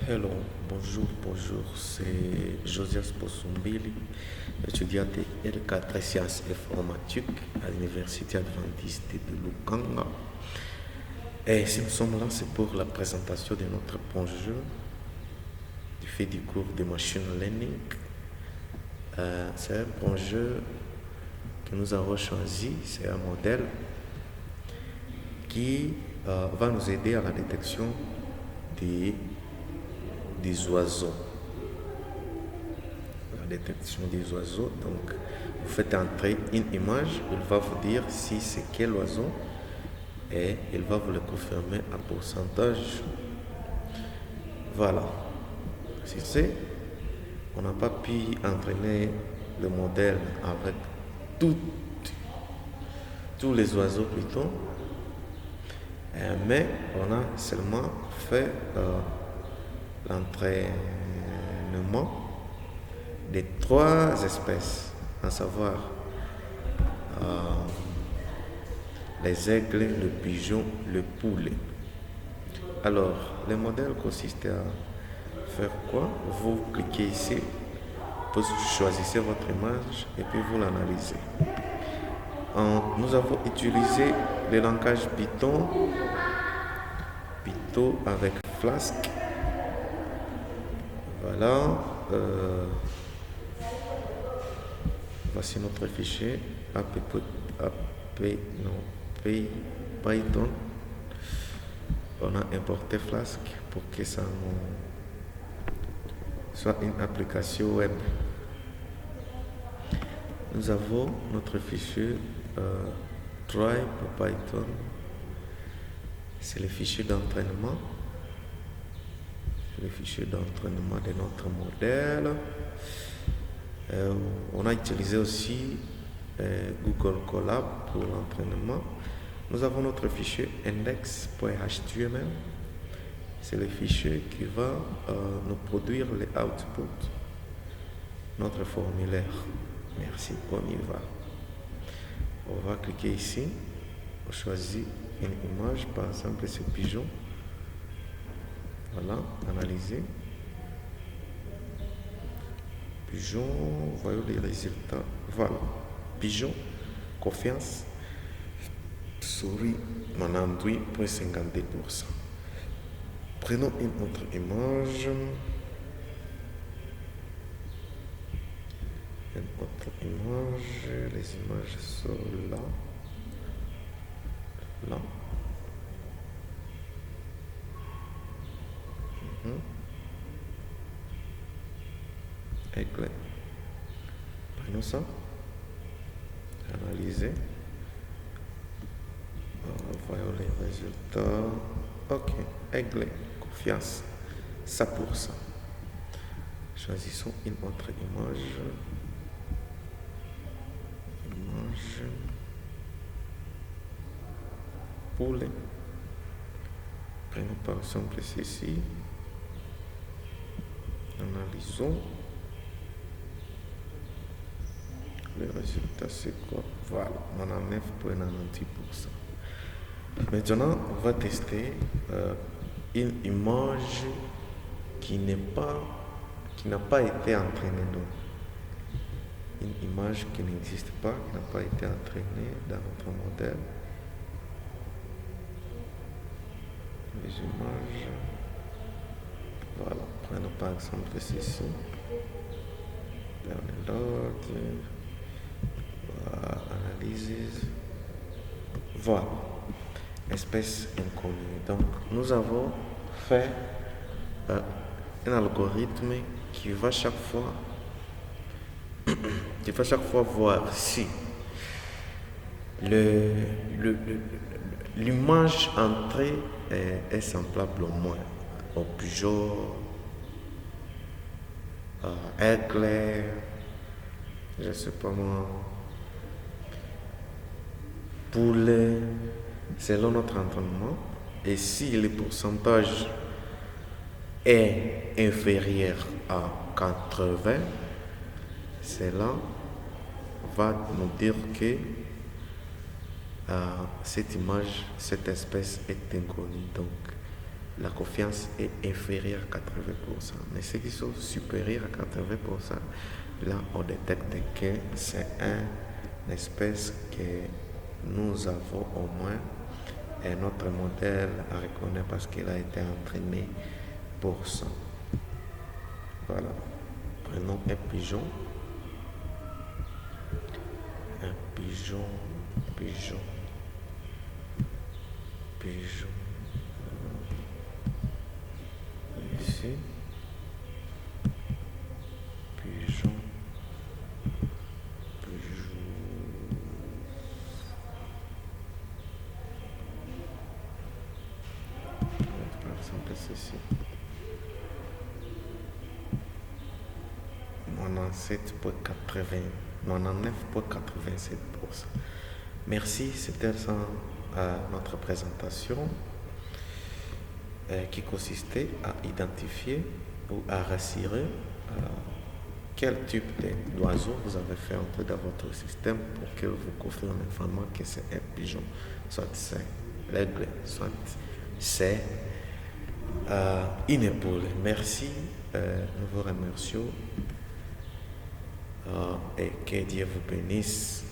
Hello, bonjour, c'est Josias Bosumbili, étudiant de L4 Sciences Informatiques à l'Université adventiste de Lukanga. Et si nous sommes là, c'est pour la présentation de notre bon jeu du fait du cours de Machine Learning. C'est un bon jeu que nous avons choisi, c'est un modèle qui va nous aider à la détection des oiseaux. La détection des oiseaux. Donc, vous faites entrer une image, il va vous dire si c'est quel oiseau et il va vous le confirmer en pourcentage. Voilà. Si c'est, on n'a pas pu entraîner le modèle avec tous les oiseaux plutôt, mais on a seulement fait l'entraînement des 3 espèces, à savoir les aigles, le pigeon, le poulet. Alors, le modèle consiste à faire quoi? Vous cliquez ici, vous choisissez votre image et puis vous l'analysez. Nous avons utilisé le langage Python avec Flask. Voilà. Voici notre fichier Python. On a importé Flask pour que ça soit une application web. Nous avons notre fichier try pour Python. C'est le fichier d'entraînement. Le fichier d'entraînement de notre modèle. On a utilisé aussi Google Colab pour l'entraînement. Nous avons notre fichier index.html. C'est le fichier qui va nous produire les outputs, notre formulaire. Merci, on y va. On va cliquer ici. On choisit une image, par exemple ce pigeon. Voilà, analyser. Pigeon, voyons les résultats. Voilà, pigeon, confiance, souris, mon enduit, 52%. Prenons une autre image. Une autre image, les images sont là. Là. Aigle. Prenons ça. Analyser. Voyons les résultats. Ok. Aigle. Confiance. 100%. Choisissons une autre image. Poulet. Prenons par exemple ceci. Analysons. Le résultat c'est quoi? Voilà, on a 9,90%. Maintenant, on va tester une image qui n'a pas été entraînée. Donc, une image qui n'existe pas, qui n'a pas été entraînée dans notre modèle. Les images. Voilà, prenons par exemple ceci. Download. Analyses. Voilà. Espèce inconnue. Donc, nous avons fait un algorithme qui va chaque fois voir si l'image entrée est semblable au moins au pigeon, aigle, je sais pas moi, poulet, selon notre entraînement. Et si le pourcentage est inférieur à 80, cela va nous dire que cette image, cette espèce est inconnue. Donc, la confiance est inférieure à 80%. Mais ceux qui sont supérieurs à 80%, là, on détecte que c'est une espèce que nous avons au moins un autre modèle à reconnaître parce qu'il a été entraîné pour ça. Voilà. Prenons un pigeon. Un pigeon, pigeon, pigeon. Ici. Pigeon, pigeon. Par exemple, ceci. 99,87%. Merci, c'était ça notre présentation qui consistait à identifier ou à rassurer quel type d'oiseau vous avez fait entrer dans votre système pour que vous confirmez vraiment que c'est un pigeon, soit c'est l'aigle, soit c'est une épaule. Merci, nous vous remercions et que Dieu vous bénisse.